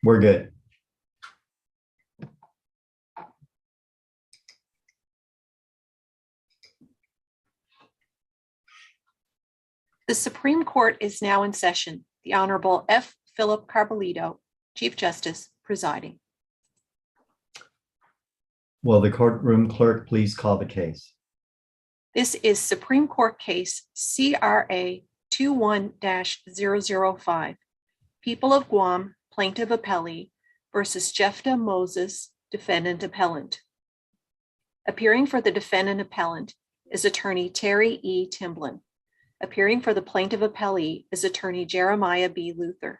We're good. The Supreme Court is now in session. The Honorable F. Philip Carbolito, Chief Justice, presiding. Will the courtroom clerk please call the case? This is Supreme Court Case CRA21-005, People of Guam, Plaintiff Appellee versus Jefta Moses, Defendant Appellant. Appearing for the Defendant Appellant is Attorney Terry E. Timblin. Appearing for the Plaintiff Appellee is Attorney Jeremiah B. Luther.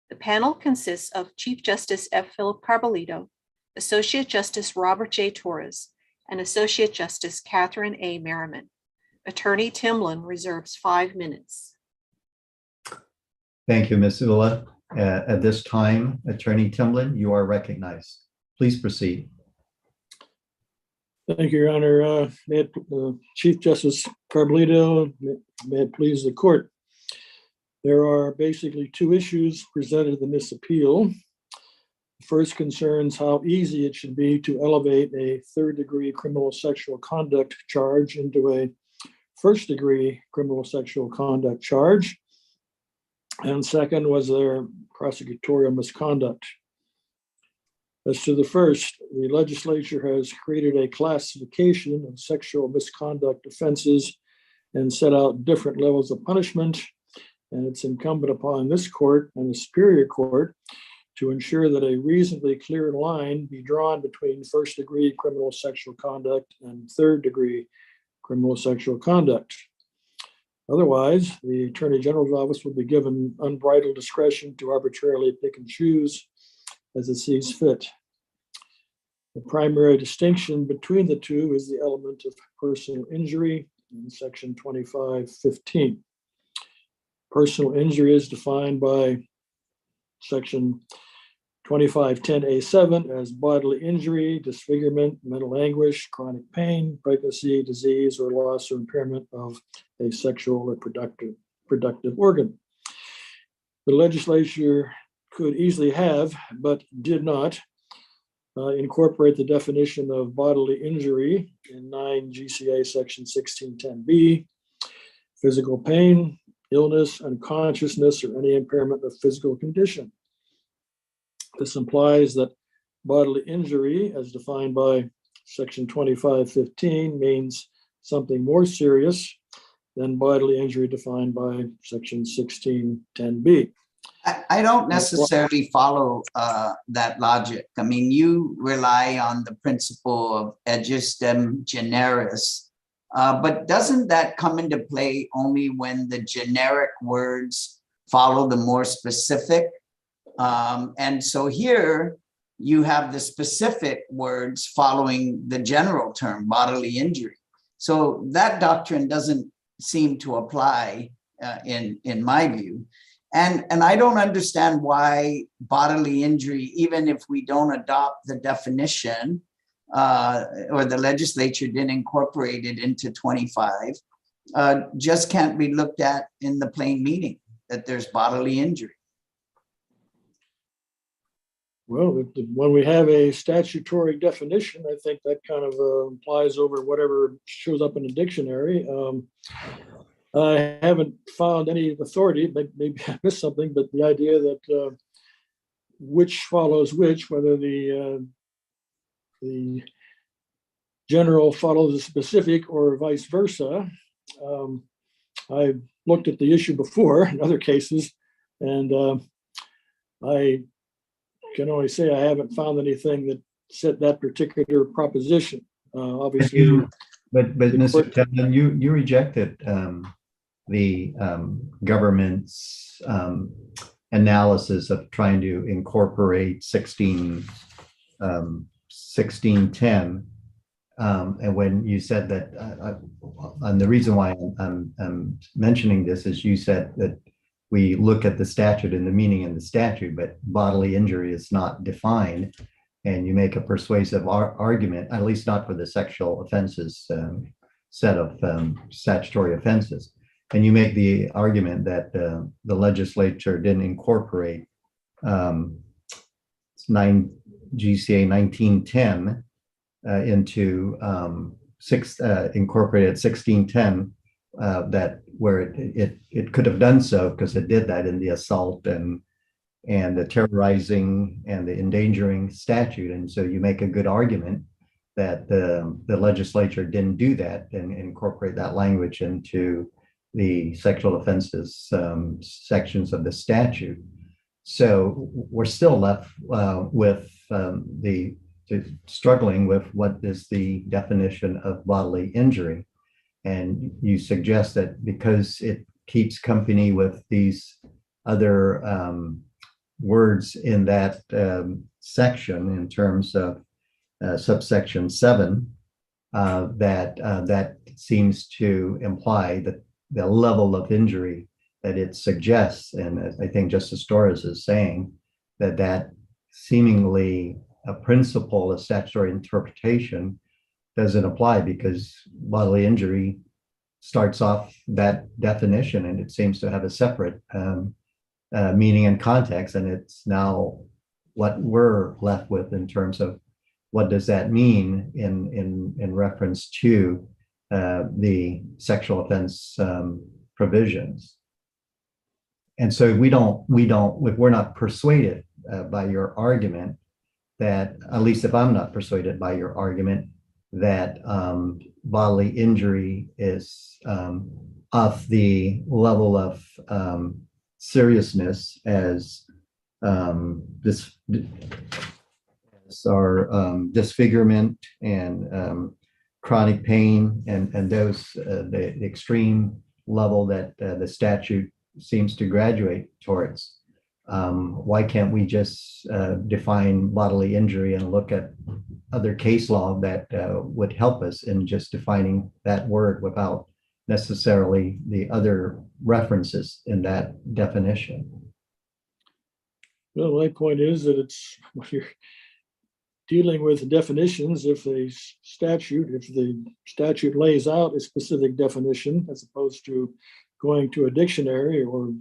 The panel consists of Chief Justice F. Philip Carbolito, Associate Justice Robert J. Torres, and Associate Justice Catherine A. Merriman. Attorney Timblin reserves 5 minutes. Thank you, Ms. Ula. At this time, Attorney Timblin, you are recognized. Please proceed. Thank you, Your Honor. Chief Justice Carbolito, may it please the court. There are basically two issues presented in this appeal. The first concerns how easy it should be to elevate a third-degree criminal sexual conduct charge into a first-degree criminal sexual conduct charge. And second, was there prosecutorial misconduct? As to the first, the legislature has created a classification of sexual misconduct offenses and set out different levels of punishment. And it's incumbent upon this court and the Superior Court to ensure that a reasonably clear line be drawn between first-degree criminal sexual conduct and third-degree criminal sexual conduct. Otherwise, the Attorney General's office will be given unbridled discretion to arbitrarily pick and choose as it sees fit. The primary distinction between the two is the element of personal injury in Section 2515. Personal injury is defined by Section 2510A7 as bodily injury, disfigurement, mental anguish, chronic pain, pregnancy, disease, or loss or impairment of a sexual or productive organ. The legislature could easily have, but did not, incorporate the definition of bodily injury in 9 GCA Section 1610B, physical pain, illness, unconsciousness, or any impairment of physical condition. This implies that bodily injury, as defined by Section 2515, means something more serious than bodily injury defined by Section 1610B. I don't necessarily follow that logic. I mean, you rely on the principle of agistem generis, but doesn't that come into play only when the generic words follow the more specific? And so here you have the specific words following the general term, bodily injury. So that doctrine doesn't seem to apply in my view. And I don't understand why bodily injury, even if we don't adopt the definition or the legislature didn't incorporate it into 25, just can't be looked at in the plain meaning that there's bodily injury. Well, when we have a statutory definition, I think that kind of implies over whatever shows up in the dictionary. I haven't found any authority, maybe I missed something, but the idea that which follows which, whether the general follows the specific or vice versa. I looked at the issue before in other cases, and I can only say I haven't found anything that said that particular proposition. Obviously, but Mr. Tevin, you rejected the government's analysis of trying to incorporate 1610, and when you said that, and the reason why I'm mentioning this is you said that we look at the statute and the meaning in the statute, but bodily injury is not defined, and you make a persuasive argument, at least not for the sexual offenses set of statutory offenses. And you make the argument that the legislature didn't incorporate GCA 1910 into incorporated 1610, that where it could have done so because it did that in the assault and the terrorizing and the endangering statute. And so you make a good argument that the legislature didn't do that and incorporate that language into the sexual offenses sections of the statute. So we're still left with struggling with what is the definition of bodily injury. And you suggest that because it keeps company with these other words in that section in terms of subsection 7, that seems to imply that the level of injury that it suggests, and I think Justice Torres is saying that seemingly a principle of statutory interpretation doesn't apply because bodily injury starts off that definition and it seems to have a separate meaning and context. And it's now what we're left with in terms of what does that mean in reference to the sexual offense provisions. And so we're not persuaded by your argument that, at least if I'm not persuaded by your argument, that bodily injury is of the level of seriousness as disfigurement and chronic pain and those the extreme level that the statute seems to graduate towards. Why can't we just define bodily injury and look at other case law that would help us in just defining that word without necessarily the other references in that definition? Well, my point is that when you're dealing with definitions, if the statute lays out a specific definition as opposed to going to a dictionary or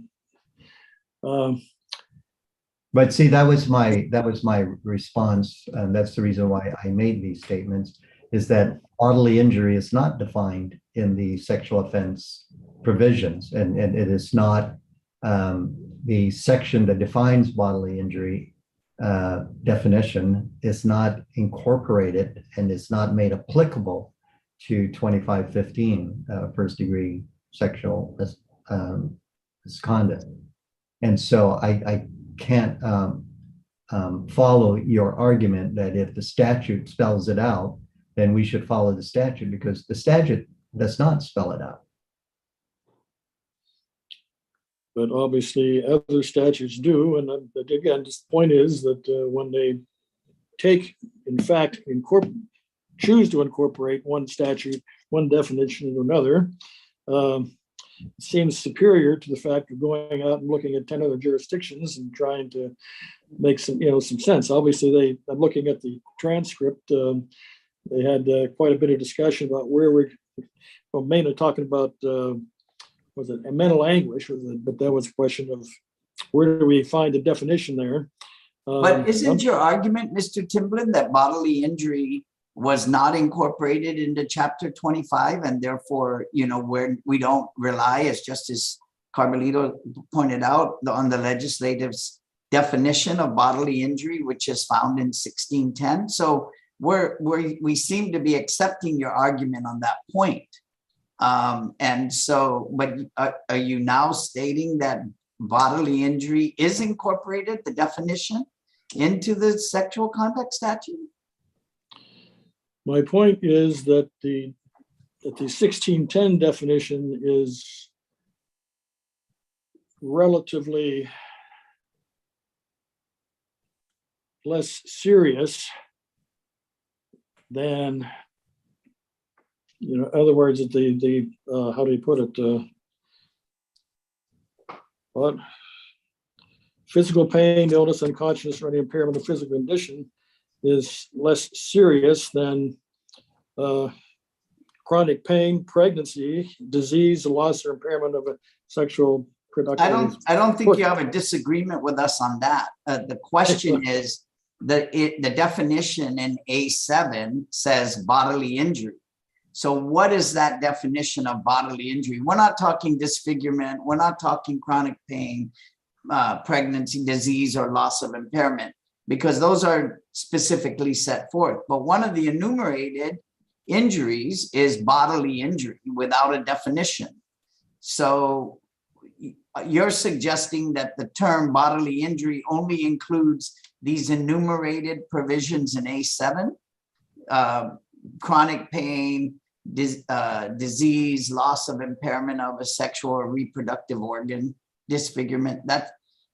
but see, that was my response, and that's the reason why I made these statements, is that bodily injury is not defined in the sexual offense provisions, and it is not the section that defines bodily injury definition is not incorporated and is not made applicable to 2515 first degree sexual misconduct. And so I can't follow your argument that if the statute spells it out, then we should follow the statute, because the statute does not spell it out. But obviously other statutes do. And again, the point is that when they choose to incorporate one statute, one definition into another, it seems superior to the fact of going out and looking at 10 other jurisdictions and trying to make some sense. Obviously, I'm looking at the transcript. They had quite a bit of discussion about where we're mainly talking about, was it a mental anguish? But that was a question of where do we find the definition there? But isn't your argument, Mr. Timblin, that bodily injury was not incorporated into Chapter 25, and therefore, we don't rely, as Justice Carmelito pointed out, on the legislative's definition of bodily injury, which is found in 1610. So we seem to be accepting your argument on that point. And so, but are you now stating that bodily injury is incorporated, the definition, into the sexual conduct statute? My point is that the 1610 definition is relatively less serious than, in other words, the how do you put it? What? Physical pain, illness, unconsciousness, or any impairment of physical condition is less serious than chronic pain, pregnancy, disease, loss, or impairment of a sexual productivity. I don't think you have a disagreement with us on that. The question is, the definition in A7 says bodily injury. So what is that definition of bodily injury? We're not talking disfigurement. We're not talking chronic pain, pregnancy, disease, or loss of impairment, because those are specifically set forth. But one of the enumerated injuries is bodily injury without a definition. So you're suggesting that the term bodily injury only includes these enumerated provisions in A7, chronic pain, disease, loss of impairment of a sexual or reproductive organ, disfigurement. That,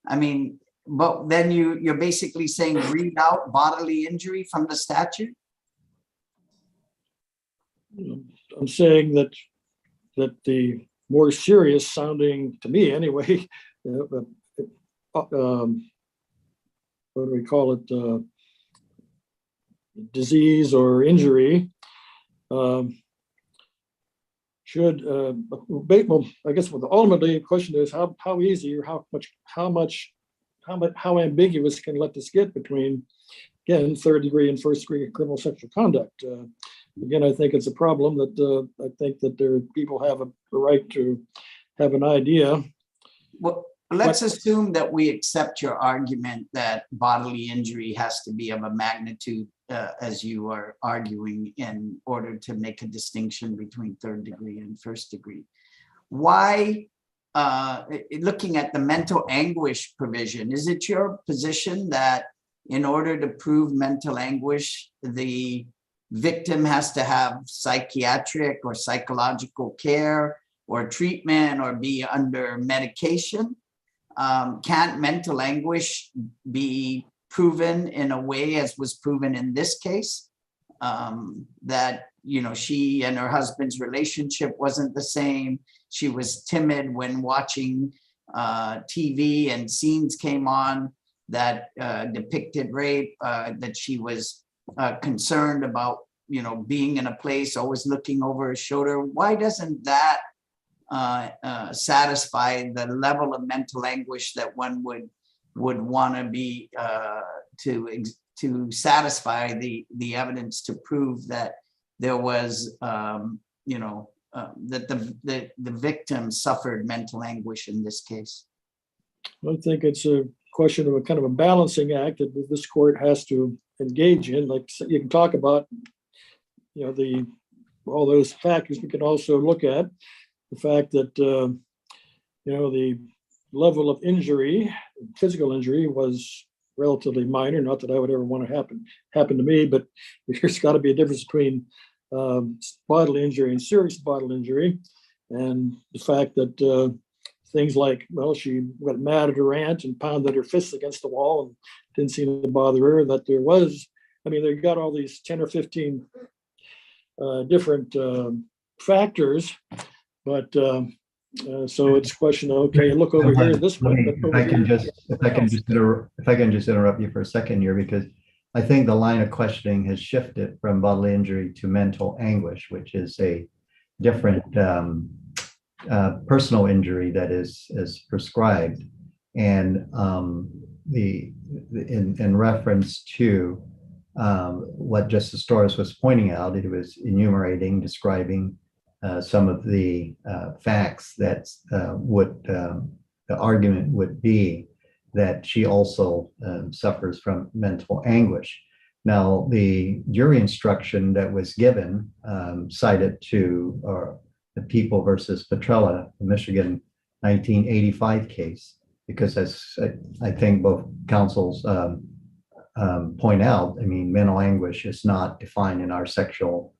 I mean, but then you're basically saying read out bodily injury from the statute? I'm saying that the more serious sounding, to me anyway, what do we call it? Disease or injury should, well, I guess ultimately the question is how easy or how ambiguous can let this get between, again, third degree and first degree criminal sexual conduct. Again, I think it's a problem that I think that people have a right to have an idea. Well, let's assume that we accept your argument that bodily injury has to be of a magnitude, as you are arguing, in order to make a distinction between third degree and first degree. Why, looking at the mental anguish provision, is it your position that in order to prove mental anguish, the victim has to have psychiatric or psychological care or treatment or be under medication? Can't mental anguish be proven in a way as was proven in this case? That, you know, she and her husband's relationship wasn't the same. She was timid when watching TV and scenes came on that depicted rape, that she was concerned about, you know, being in a place, always looking over her shoulder. Why doesn't that satisfy the level of mental anguish that one would want to be to satisfy the evidence to prove that there was, you know, that the victim suffered mental anguish in this case? I think it's a question of a kind of a balancing act that this court has to engage in. Like, you can talk about, you know, all those factors. We can also look at the fact that, you know, the level of injury, physical injury, was relatively minor. Not that I would ever want to happen to me, but there's got to be a difference between bodily injury and serious bodily injury. And the fact that things like, well, she got mad at her aunt and pounded her fists against the wall and didn't seem to bother her, that there was, I mean, they got all these 10 or 15 different factors, but so it's a question of, okay, look over here, this one. If I can just interrupt you for a second here, because I think the line of questioning has shifted from bodily injury to mental anguish, which is a different personal injury that is prescribed. And in reference to what Justice Torres was pointing out, it was enumerating, describing some of the facts that the argument would be that she also suffers from mental anguish. Now, the jury instruction that was given cited to the People versus Petrella, the Michigan 1985 case, because as I think both counsels point out, I mean, mental anguish is not defined in our sexual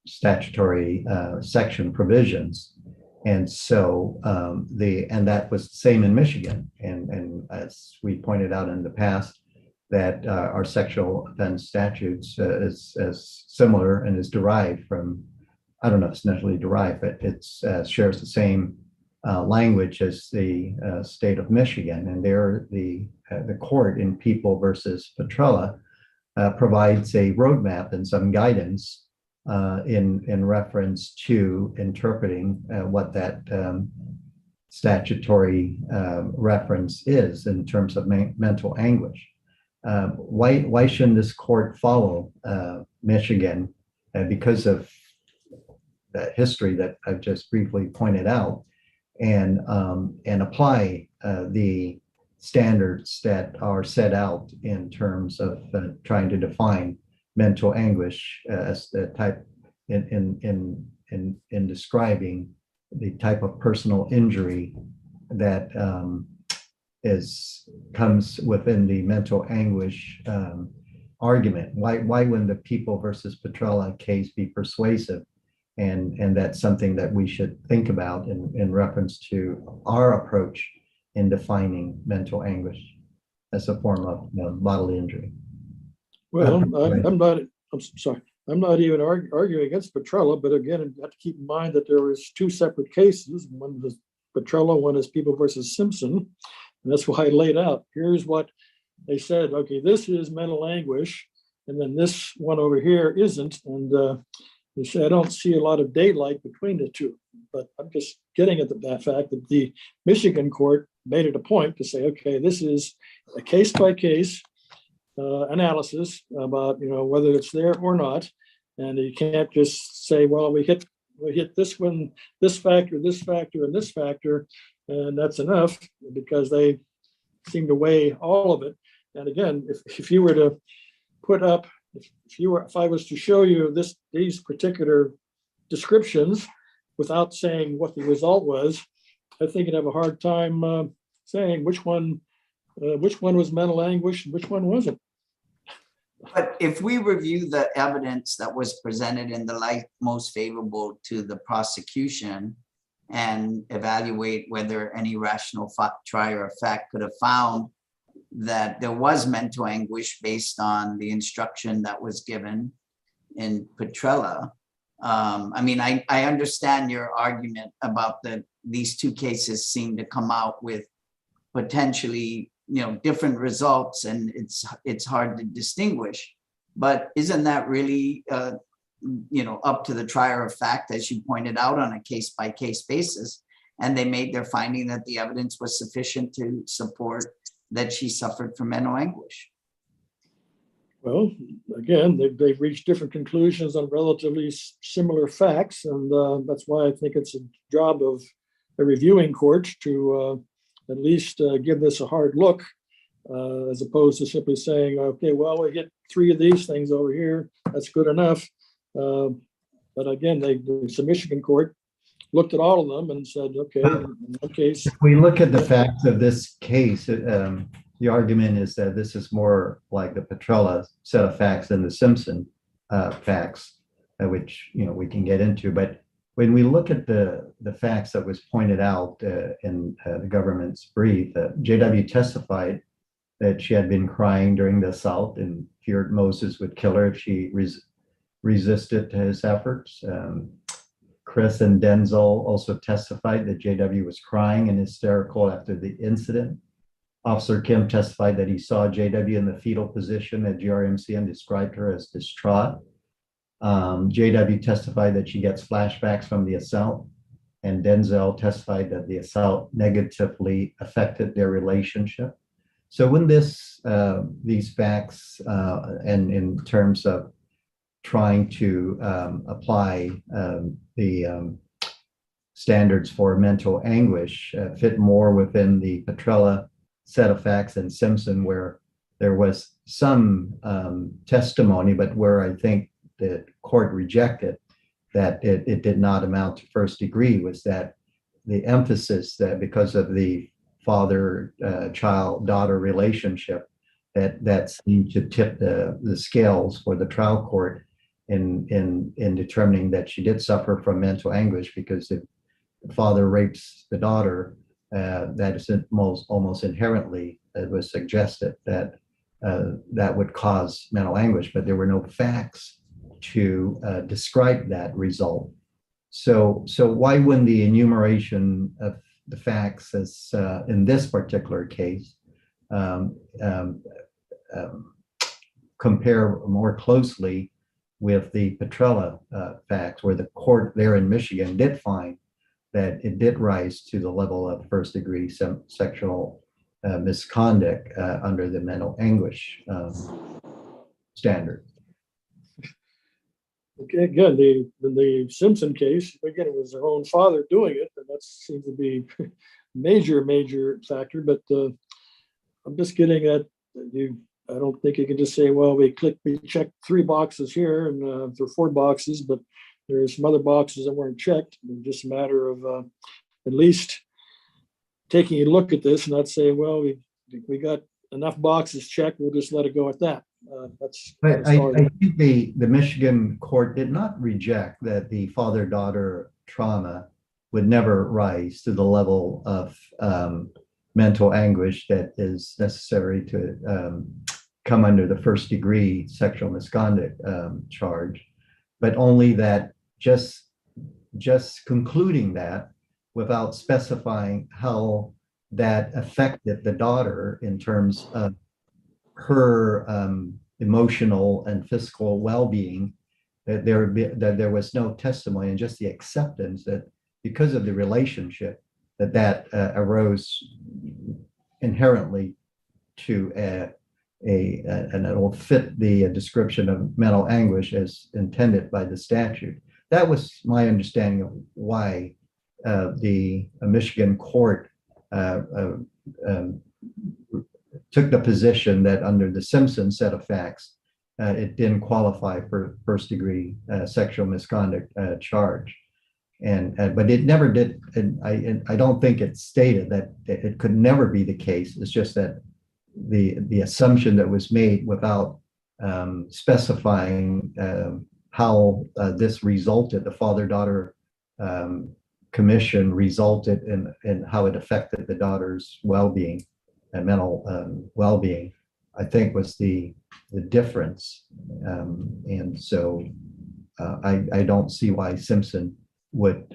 statutory section provisions. And so and that was the same in Michigan. And as we pointed out in the past, that our sexual offense statutes is similar and is derived from, I don't know if it's necessarily derived, but it's shares the same language as the state of Michigan. And there, the court in People versus Petrella provides a roadmap and some guidance in reference to interpreting what that statutory reference is in terms of mental anguish. why shouldn't this court follow Michigan because of the history that I've just briefly pointed out, and apply the standards that are set out in terms of trying to define mental anguish as the type in describing the type of personal injury that comes within the mental anguish argument. Why wouldn't the People versus Petrella case be persuasive? And that's something that we should think about in reference to our approach in defining mental anguish as a form of bodily injury. Well, I'm sorry. I'm not even arguing against Petrella, but again, you have to keep in mind that there was two separate cases. One was Petrella, one is People versus Simpson. And that's why I laid out, here's what they said, okay, this is mental anguish, and then this one over here isn't. And they say, I don't see a lot of daylight between the two, but I'm just getting at that fact that the Michigan court made it a point to say, okay, this is a case by case analysis about whether it's there or not, and you can't just say, well, we hit this one, this factor, and this factor, and that's enough, because they seem to weigh all of it. And again, if you were to put up, if I was to show you these particular descriptions without saying what the result was, I think you'd have a hard time saying which one was mental anguish and which one wasn't. But if we review the evidence that was presented in the light most favorable to the prosecution and evaluate whether any rational trier of fact could have found that there was mental anguish based on the instruction that was given in Petrella. I mean, I understand your argument about these two cases seem to come out with potentially different results, and it's hard to distinguish. But isn't that really up to the trier of fact, as you pointed out, on a case-by-case basis? And they made their finding that the evidence was sufficient to support that she suffered from mental anguish. Well, again, they've reached different conclusions on relatively similar facts, and that's why I think it's a job of a reviewing court to at least give this a hard look, as opposed to simply saying, okay, well, we get three of these things over here, that's good enough. But again, the Michigan court looked at all of them and said, okay, in one case. If we look at the facts of this case, the argument is that this is more like the Petrella set of facts than the Simpson facts, which we can get into. But when we look at the facts that was pointed out in the government's brief, JW testified that she had been crying during the assault and feared Moses would kill her if she resisted his efforts. Chris and Denzel also testified that JW was crying and hysterical after the incident. Officer Kim testified that he saw JW in the fetal position at GRMC and described her as distraught. JW testified that she gets flashbacks from the assault, and Denzel testified that the assault negatively affected their relationship. So when these facts, and in terms of trying to apply the standards for mental anguish, fit more within the Petrella set of facts and Simpson, where there was some testimony, but where I think the court rejected that it did not amount to first degree, was that the emphasis that because of the father-child-daughter relationship, that seemed to tip the scales for the trial court in determining that she did suffer from mental anguish, because if the father rapes the daughter, that is almost inherently, it was suggested that that would cause mental anguish, but there were no facts to describe that result. So why wouldn't the enumeration of the facts, as in this particular case, compare more closely with the Petrella facts, where the court there in Michigan did find that it did rise to the level of first degree sexual misconduct under the mental anguish standard. Okay, again, the Simpson case, again, it was their own father doing it, and that seems to be major factor. But I'm just getting at you. I don't think you can just say, well, we checked 3 boxes here, and there are 4 boxes, but there's some other boxes that weren't checked. It's just a matter of at least taking a look at this and not say, well, we got enough boxes checked, we'll just let it go at that. But I think the Michigan court did not reject that the father-daughter trauma would never rise to the level of mental anguish that is necessary to come under the first-degree sexual misconduct charge, but only that just concluding that without specifying how that affected the daughter in terms of her emotional and physical well-being, that there was no testimony, and just the acceptance that because of the relationship that arose inherently to and it will fit the description of mental anguish as intended by the statute. That was my understanding of why the Michigan court took the position that under the Simpson set of facts, it didn't qualify for first-degree sexual misconduct charge, but it never did. And I don't think it stated that it could never be the case. It's just that the assumption that was made without specifying how this resulted, the father-daughter commission resulted in how it affected the daughter's well-being and mental well-being, I think was the difference. And so I don't see why Simpson would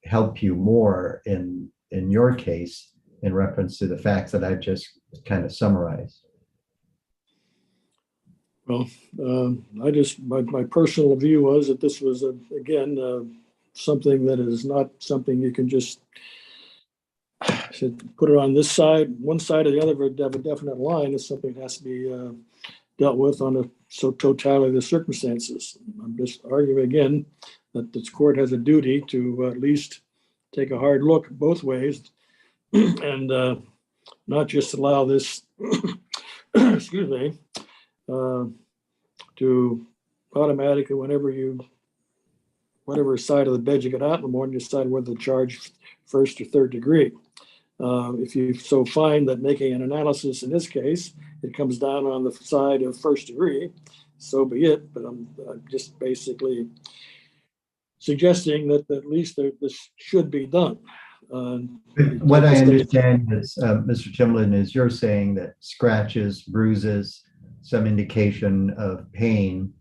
help you more in your case in reference to the facts that I've just kind of summarized. Well, my personal view was that this was, again, something that is not something you can just put it on this side, one side or the other of a definite line. Is something that has to be dealt with on the totality of the circumstances. I'm just arguing again that this court has a duty to at least take a hard look both ways and not just allow this, excuse me, to automatically, whatever side of the bed you get out in the morning, you decide whether to charge first or third degree. If you so find that making an analysis in this case, it comes down on the side of first degree, so be it. But I'm just basically suggesting that at least this should be done. What I understand is, Mr. Timlin, is you're saying that scratches, bruises, some indication of pain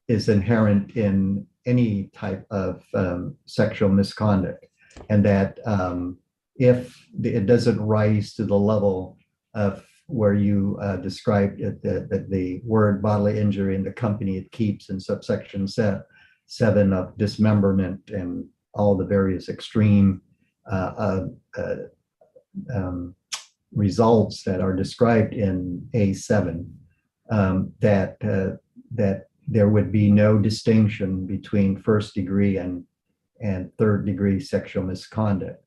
is inherent in any type of sexual misconduct, and that if it doesn't rise to the level of where you described it, that the word bodily injury and the company it keeps in subsection 7 of dismemberment and all the various extreme results that are described in A7, that there would be no distinction between first degree and third degree sexual misconduct.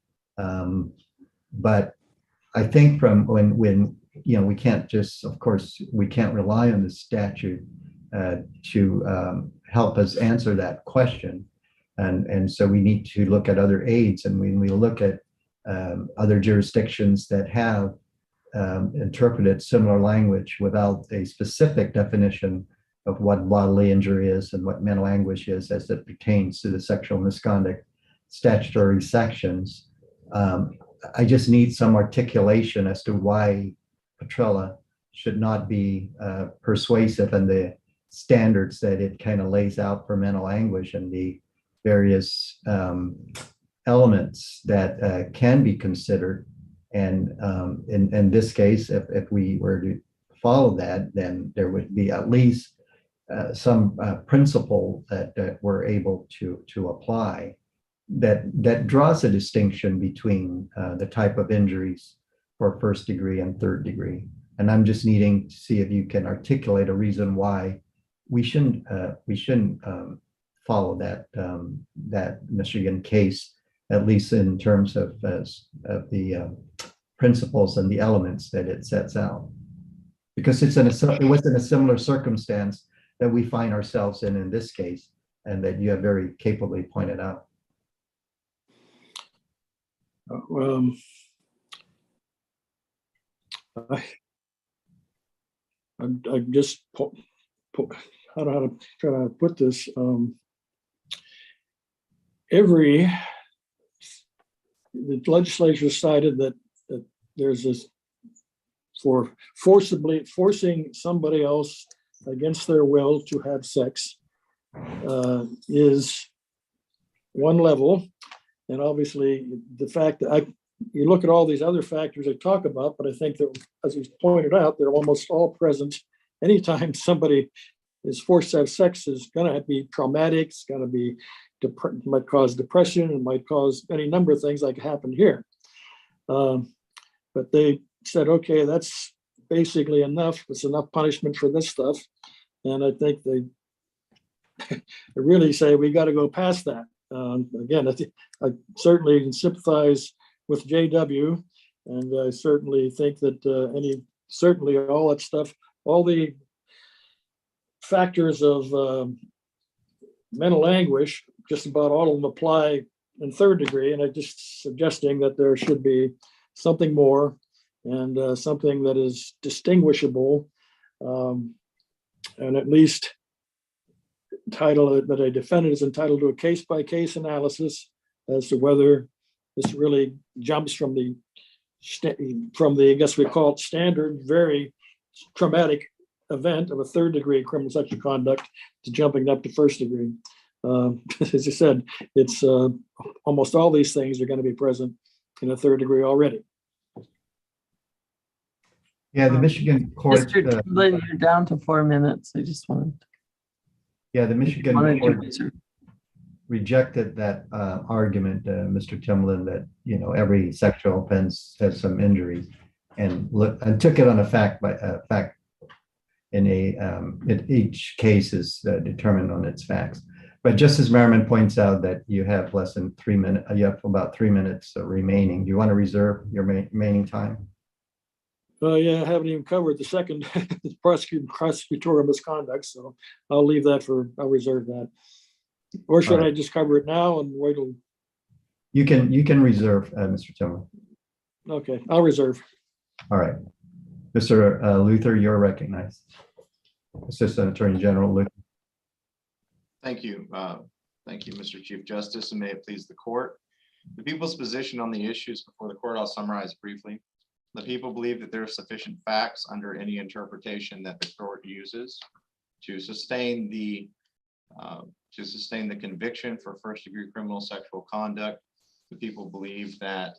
But I think from when we can't just, of course, we can't rely on the statute to help us answer that question. And so we need to look at other aids. And when we look at other jurisdictions that have interpreted similar language without a specific definition of what bodily injury is and what mental anguish is as it pertains to the sexual misconduct statutory sections, I just need some articulation as to why Petrella should not be persuasive in the standards that it kind of lays out for mental anguish and the various elements that can be considered. And in this case, if we were to follow that, then there would be at least some principle that we're able to apply that draws a distinction between the type of injuries for first degree and third degree. And I'm just needing to see if you can articulate a reason why we shouldn't follow that Michigan case, at least in terms of the principles and the elements that it sets out. Because it was in a similar circumstance that we find ourselves in this case, and that you have very capably pointed out. I just I don't know how to try to put this. The legislature decided that there's this for forcing somebody else against their will to have sex is one level. And obviously the fact that you look at all these other factors I talk about, but I think that, as he's pointed out, they're almost all present. Anytime somebody is forced to have sex is going to be traumatic. It's going to be, might cause depression. It might cause any number of things like happened here. But they said, okay, that's basically enough. It's enough punishment for this stuff. And I think they really say we got to go past that. Again, I certainly sympathize with JW, and I certainly think that certainly all that stuff, all the factors of mental anguish, just about all of them apply in third degree. And I'm just suggesting that there should be something more and something that is distinguishable, and at least that a defendant is entitled to a case-by-case analysis as to whether this really jumps from the I guess we call it standard, very traumatic event of a third degree criminal sexual conduct to jumping up to first degree. As you said, it's almost all these things are going to be present in a third degree already. Yeah, the Michigan court. Mr. Timlin, you're down to 4 minutes. I just wanted. Yeah, the Michigan court rejected that argument, Mr. Timlin, that every sexual offense has some injuries, and took it on a fact in each case is determined on its facts. But Justice Merriman points out that you have less than 3 minutes. You have about 3 minutes remaining. Do you want to reserve your remaining time? Yeah, I haven't even covered the second prosecutorial misconduct, so I'll leave that I'll reserve that. Or should I just cover it now and wait till? You can reserve, Mr. Timlin. Okay, I'll reserve. All right. Mr. Luther, you're recognized. Assistant Attorney General Luther. Thank you. Thank you, Mr. Chief Justice, and may it please the court. The people's position on the issues before the court, I'll summarize briefly. The people believe that there are sufficient facts under any interpretation that the court uses to sustain the conviction for first-degree criminal sexual conduct. The people believe that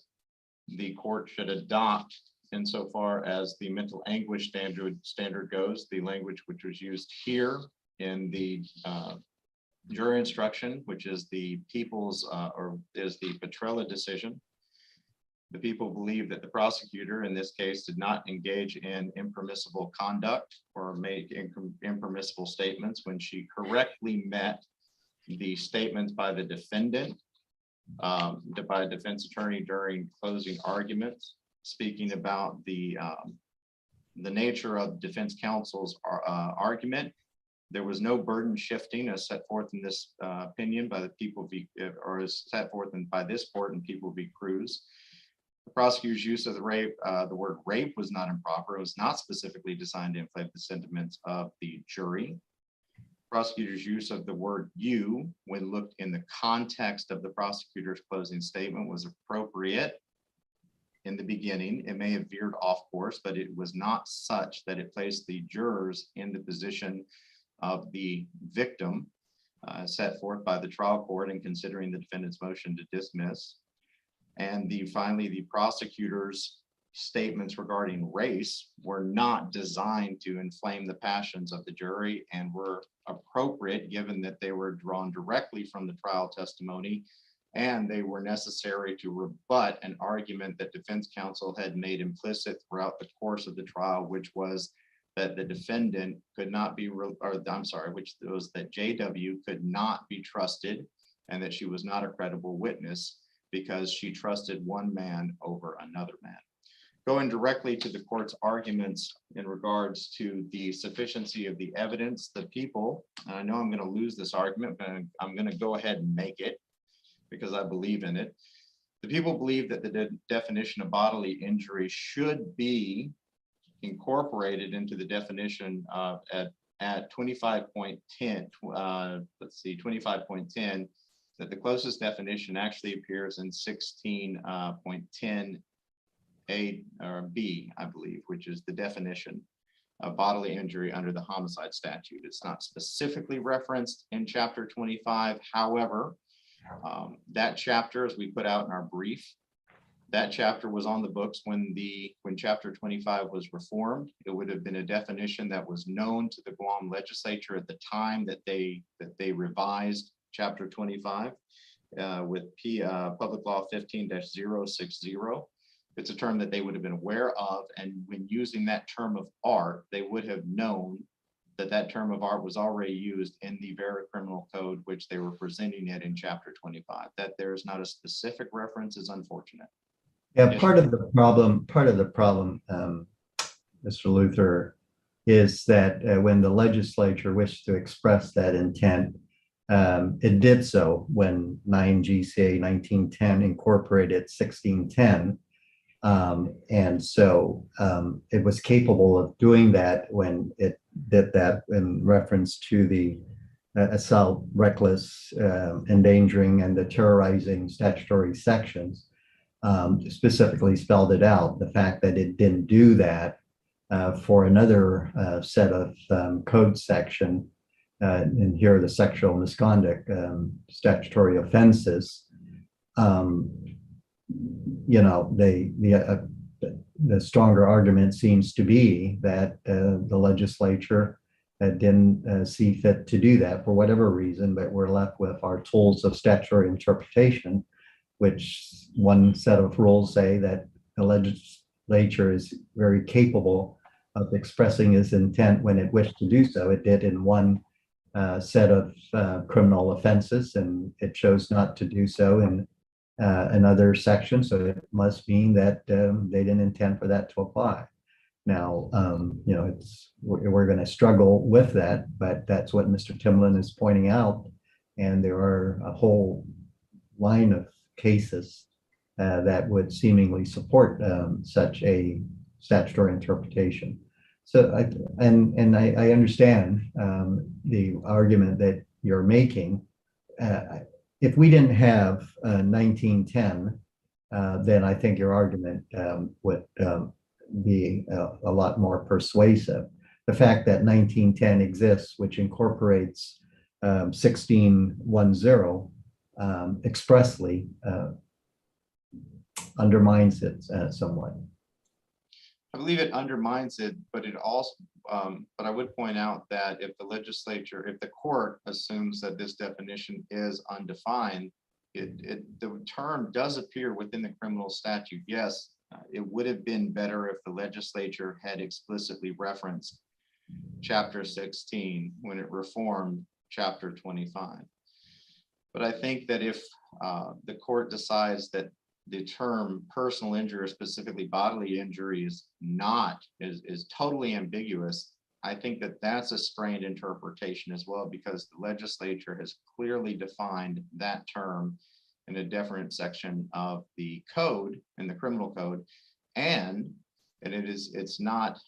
the court should adopt, insofar as the mental anguish standard goes, the language which was used here in the jury instruction, which is the people's or is the Petrella decision. The people believe that the prosecutor in this case did not engage in impermissible conduct or make impermissible statements when she correctly met the statements by the defendant, by a defense attorney during closing arguments, speaking about the nature of defense counsel's argument. There was no burden shifting as set forth in this opinion by the people, or as set forth by this court in People v. Cruz. The prosecutor's use of the word rape was not improper. It was not specifically designed to inflate the sentiments of the jury. Prosecutor's use of the word "you" when looked in the context of the prosecutor's closing statement was appropriate in the beginning. It may have veered off course, but it was not such that it placed the jurors in the position of the victim set forth by the trial court in considering the defendant's motion to dismiss. And finally, the prosecutor's statements regarding race were not designed to inflame the passions of the jury and were appropriate given that they were drawn directly from the trial testimony and they were necessary to rebut an argument that defense counsel had made implicit throughout the course of the trial, which was that the defendant could not be, which was that JW could not be trusted and that she was not a credible witness because she trusted one man over another man. Going directly to the court's arguments in regards to the sufficiency of the evidence, the people, and I know I'm going to lose this argument, but I'm going to go ahead and make it because I believe in it. The people believe that the definition of bodily injury should be incorporated into the definition at 25.10, 25.10, that the closest definition actually appears in 16.10 A or B, I believe, which is the definition of bodily injury under the homicide statute. It's not specifically referenced in chapter 25. However, that chapter, as we put out in our brief, that chapter was on the books when chapter 25 was reformed. It would have been a definition that was known to the Guam legislature at the time that they revised chapter 25 with Public Law 15-060. It's a term that they would have been aware of, and when using that term of art, they would have known that that term of art was already used in the very criminal code, which they were presenting it in chapter 25. That there is not a specific reference is unfortunate. Yeah, Yes, part of the problem, Mr. Luther, is that when the legislature wished to express that intent, it did so when 9 GCA 1910 incorporated 1610. And so it was capable of doing that when it did that in reference to the assault, reckless, endangering, and the terrorizing statutory sections. Specifically spelled it out. The fact that it didn't do that for another set of code section, and here are the sexual misconduct statutory offenses. You know, the stronger argument seems to be that the legislature didn't see fit to do that for whatever reason, but we're left with our tools of statutory interpretation, which one set of rules say that the legislature is very capable of expressing its intent when it wished to do so. It did in one set of criminal offenses, and it chose not to do so in another section. So it must mean that they didn't intend for that to apply. Now, you know, we're going to struggle with that, but that's what Mr. Timlin is pointing out. And there are a whole line of cases that would seemingly support such a statutory interpretation. So I understand the argument that you're making. If we didn't have 1910, then I think your argument would be a lot more persuasive. The fact that 1910 exists, which incorporates 1610 expressly, undermines it somewhat. I believe it undermines it, but it also, but I would point out that if the legislature, if the court assumes that this definition is undefined, the term does appear within the criminal statute. Yes, it would have been better if the legislature had explicitly referenced chapter 16 when it reformed chapter 25. But I think that if the court decides that the term personal injury, or specifically bodily injury, is totally ambiguous, I think that that's a strained interpretation as well, because the legislature has clearly defined that term in a different section of the code, in the criminal code, and it's not,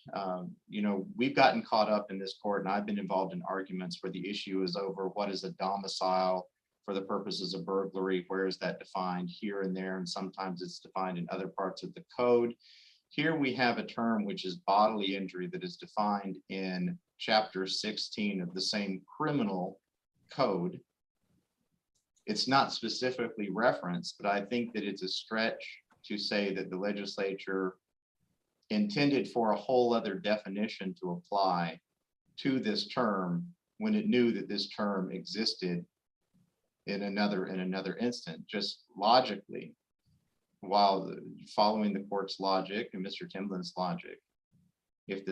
you know, we've gotten caught up in this court, and I've been involved in arguments where the issue is over what is a domicile for the purposes of burglary, where is that defined here and there, and sometimes it's defined in other parts of the code. Here we have a term which is bodily injury that is defined in chapter 16 of the same criminal code. It's not specifically referenced, but I think that it's a stretch to say that the legislature intended for a whole other definition to apply to this term when it knew that this term existed in another instant, just logically, while following the court's logic and Mr. Timlin's logic. If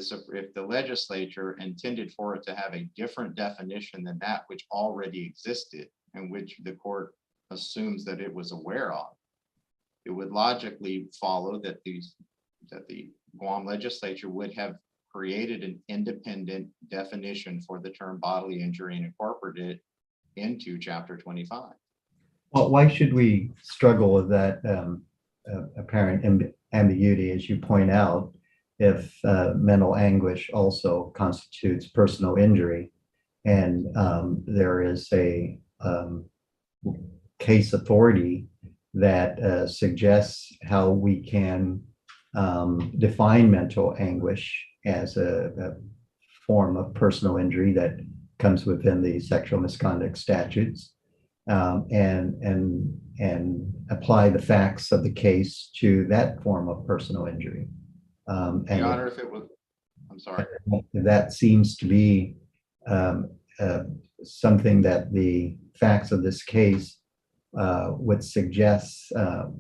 the legislature intended for it to have a different definition than that which already existed and which the court assumes that it was aware of, it would logically follow that the Guam legislature would have created an independent definition for the term bodily injury and incorporated it into Chapter 25. Well, why should we struggle with that apparent ambiguity, as you point out, if mental anguish also constitutes personal injury, and there is a case authority that suggests how we can define mental anguish as a form of personal injury that comes within the sexual misconduct statutes, and apply the facts of the case to that form of personal injury. Your Honor, if it was, I'm sorry. That seems to be something that the facts of this case would suggest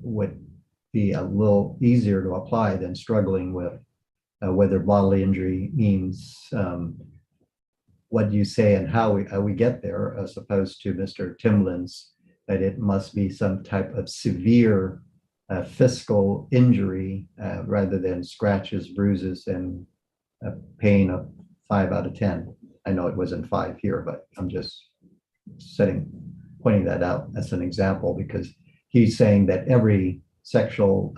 would be a little easier to apply than struggling with whether bodily injury means what you say and how we get there, as opposed to Mr. Timlin's, that it must be some type of severe physical injury rather than scratches, bruises, and a pain of 5 out of 10. I know it wasn't 5 here, but I'm just pointing that out as an example, because he's saying that every sexual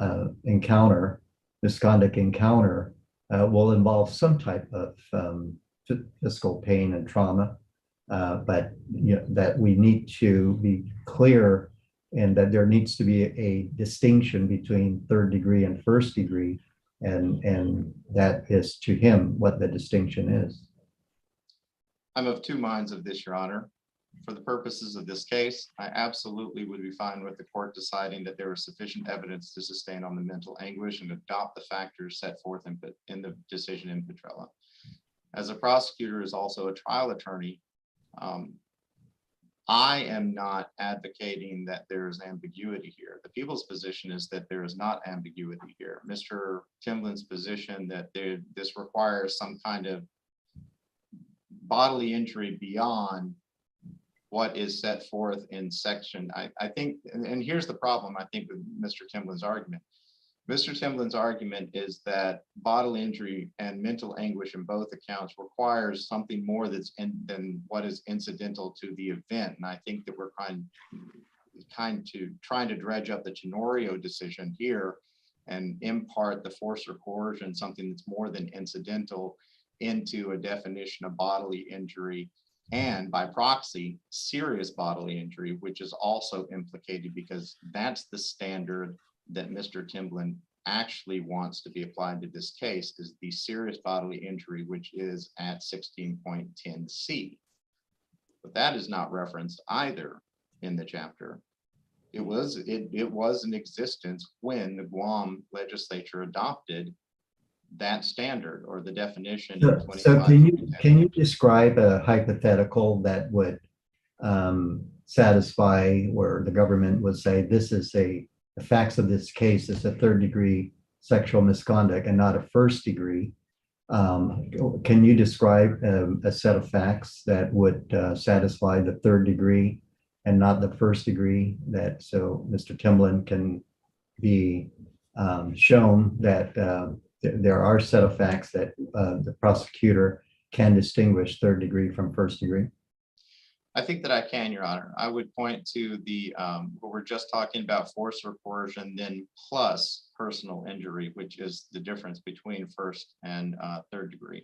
encounter, misconduct encounter, will involve some type of physical pain and trauma, but that we need to be clear, and that there needs to be a distinction between third degree and first degree, and that is to him what the distinction is. I'm of two minds of this, Your Honor. For the purposes of this case, I absolutely would be fine with the court deciding that there was sufficient evidence to sustain on the mental anguish and adopt the factors set forth in the decision in Petrella. As a prosecutor, is also a trial attorney, I am not advocating that there is ambiguity here. The people's position is that there is not ambiguity here. Mr. Timlin's position that this requires some kind of bodily injury beyond what is set forth in section. I think, and here's the problem, I think, with Mr. Timlin's argument. Mr. Timlin's argument is that bodily injury and mental anguish in both accounts requires something more than what is incidental to the event. And I think that we're trying to dredge up the Tenorio decision here and impart the force or coercion, something that's more than incidental, into a definition of bodily injury, and by proxy, serious bodily injury, which is also implicated because that's the standard that Mr. Timlin actually wants to be applied to this case, is the serious bodily injury, which is at 16.10c. But that is not referenced either in the chapter. It was in existence when the Guam legislature adopted that standard or the definition. So can you describe a hypothetical that would satisfy where the government would say this is the facts of this case is a third degree sexual misconduct and not a first degree? Can you describe a set of facts that would satisfy the third degree and not the first degree, that so Mr. Timlin can be shown that there are a set of facts that the prosecutor can distinguish third degree from first degree? I think that I can, Your Honor. I would point to the what we're just talking about, force or coercion, then plus personal injury, which is the difference between first and third degree.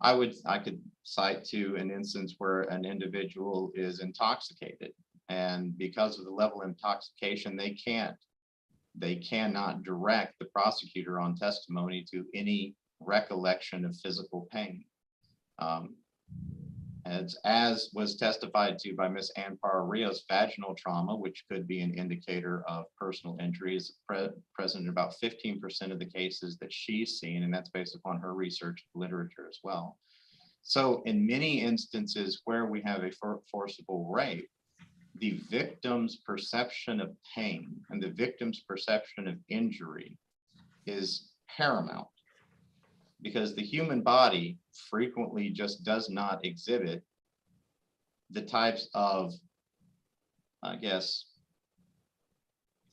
I could cite to an instance where an individual is intoxicated, and because of the level of intoxication, they cannot direct the prosecutor on testimony to any recollection of physical pain. As was testified to by Ms. Ann Parra-Rios, vaginal trauma, which could be an indicator of personal injury, is present in about 15% of the cases that she's seen, and that's based upon her research literature as well. So in many instances where we have a forcible rape, the victim's perception of pain and the victim's perception of injury is paramount, because the human body frequently just does not exhibit the types of, I guess,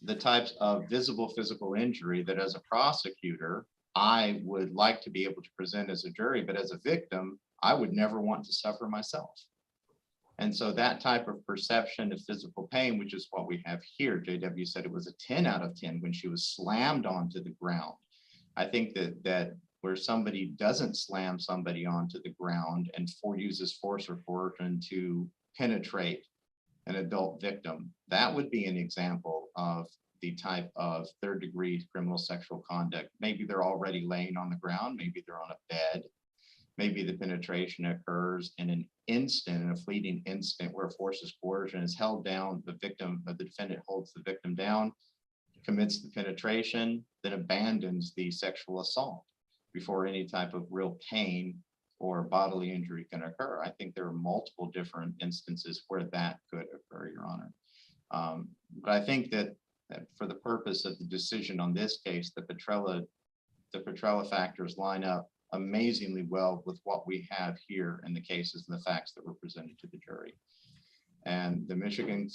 the types of visible physical injury that as a prosecutor, I would like to be able to present as a jury, but as a victim, I would never want to suffer myself. And so that type of perception of physical pain, which is what we have here, JW said it was a 10 out of 10 when she was slammed onto the ground. I think that where somebody doesn't slam somebody onto the ground and uses force or coercion to penetrate an adult victim, that would be an example of the type of third-degree criminal sexual conduct. Maybe they're already laying on the ground, maybe they're on a bed, maybe the penetration occurs in an instant, in a fleeting instant, where force is coercion is held down, the defendant holds the victim down, commits the penetration, then abandons the sexual assault before any type of real pain or bodily injury can occur. I think there are multiple different instances where that could occur, Your Honor. But I think that for the purpose of the decision on this case, the Petrella factors line up amazingly well with what we have here in the cases and the facts that were presented to the jury. And the Michigan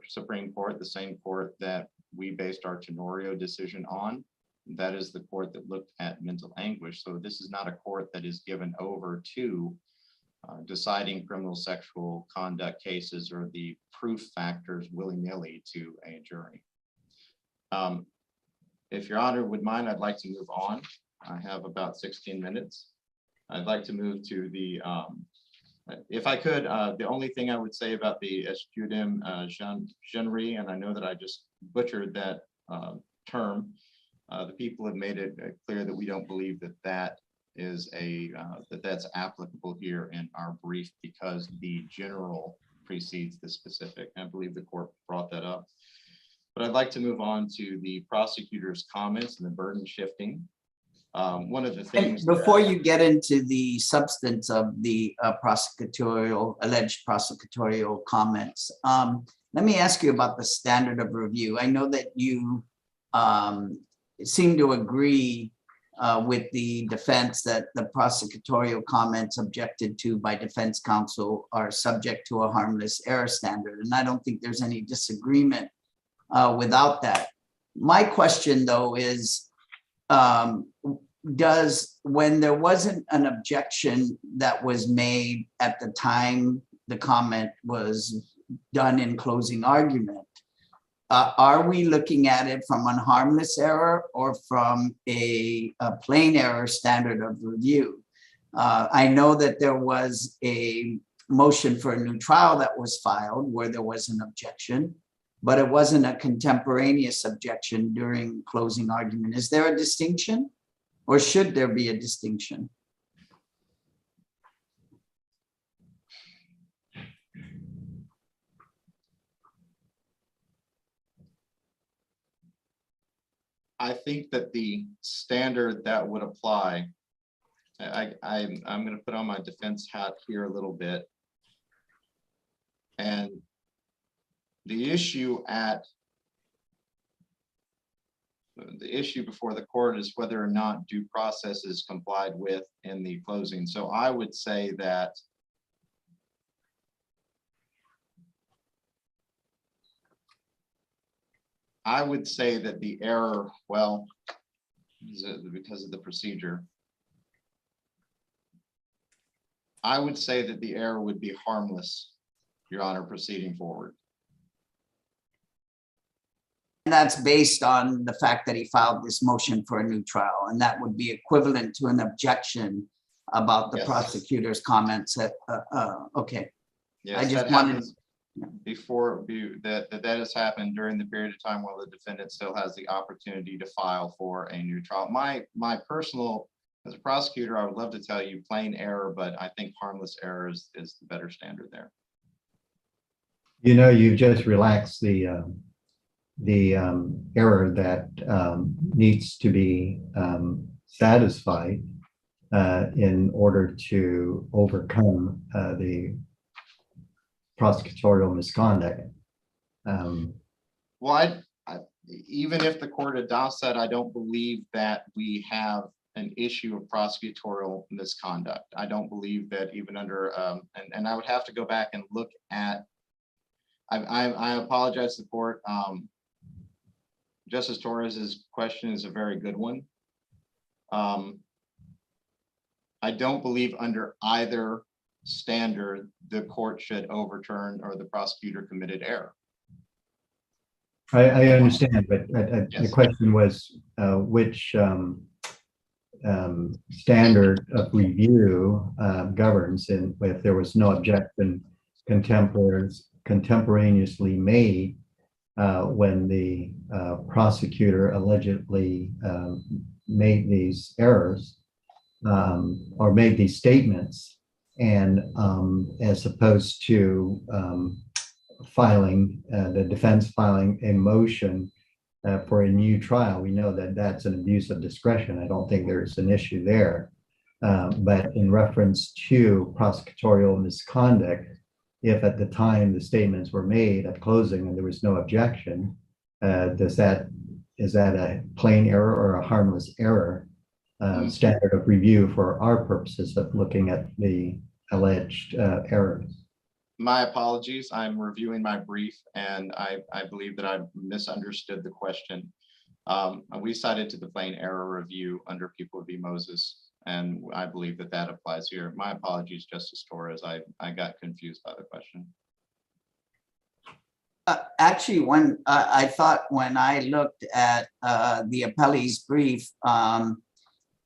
Supreme Court, the same court that we based our Tenorio decision on, that is the court that looked at mental anguish. So this is not a court that is given over to deciding criminal sexual conduct cases or the proof factors willy-nilly to a jury. If Your Honor would mind, I'd like to move on. I have about 16 minutes. I'd like to move to the, if I could, the only thing I would say about the escudem genre, and I know that I just butchered that term, the people have made it clear that we don't believe that that is that's applicable here in our brief, because the general precedes the specific. I believe the court brought that up. But I'd like to move on to the prosecutor's comments and the burden shifting. One of the things before you get into the substance of the alleged prosecutorial comments, let me ask you about the standard of review. I know that you seem to agree with the defense that the prosecutorial comments objected to by defense counsel are subject to a harmless error standard, and I don't think there's any disagreement without that. My question, though, is when there wasn't an objection that was made at the time the comment was done in closing argument, are we looking at it from a harmless error or from a plain error standard of review? I know that there was a motion for a new trial that was filed where there was an objection, but it wasn't a contemporaneous objection during closing argument. Is there a distinction, or should there be a distinction? I think that the standard that would apply, I'm going to put on my defense hat here a little bit. And the issue before the court is whether or not due process is complied with in the closing. So I would say that the error, well, because of the procedure, I would say that the error would be harmless, Your Honor, proceeding forward. And that's based on the fact that he filed this motion for a new trial, and that would be equivalent to an objection about the prosecutor's comments. Okay. Yes, I just wanted before that has happened during the period of time while the defendant still has the opportunity to file for a new trial. My personal, as a prosecutor, I would love to tell you plain error, but I think harmless error is the better standard there. You know, you've just relaxed the error that needs to be satisfied in order to overcome the prosecutorial misconduct. Well, even if the court adopts that, I don't believe that we have an issue of prosecutorial misconduct. I don't believe that even under, and I would have to go back and look at, I apologize to the court. Justice Torres's question is a very good one. I don't believe under either standard, the court should overturn or the prosecutor committed error. I understand, but the Yes. question was which standard of review governs, and if there was no objection contemporaneously made when the prosecutor allegedly made these errors or made these statements, and as opposed to filing, the defense filing a motion for a new trial. We know that that's an abuse of discretion. I don't think there's an issue there. But in reference to prosecutorial misconduct, if at the time the statements were made at closing and there was no objection, is that a plain error or a harmless error standard of review for our purposes of looking at the alleged errors? My apologies. I'm reviewing my brief, and I believe that I misunderstood the question. We cited to the plain error review under People v. Moses, and I believe that that applies here. My apologies, Justice Torres. I got confused by the question. Actually, when I thought when I looked at the appellee's brief,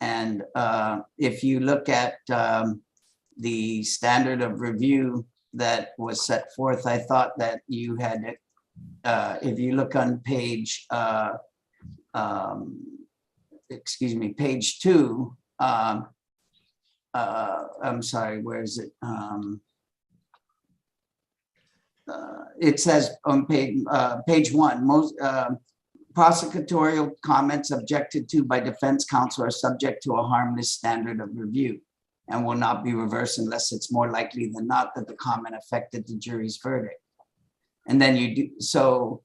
and if you look at the standard of review that was set forth, I thought that you had, if you look on page, page 2, I'm sorry, where is it? It says on page 1, most prosecutorial comments objected to by defense counsel are subject to a harmless standard of review and will not be reversed unless it's more likely than not that the comment affected the jury's verdict. And then you do so,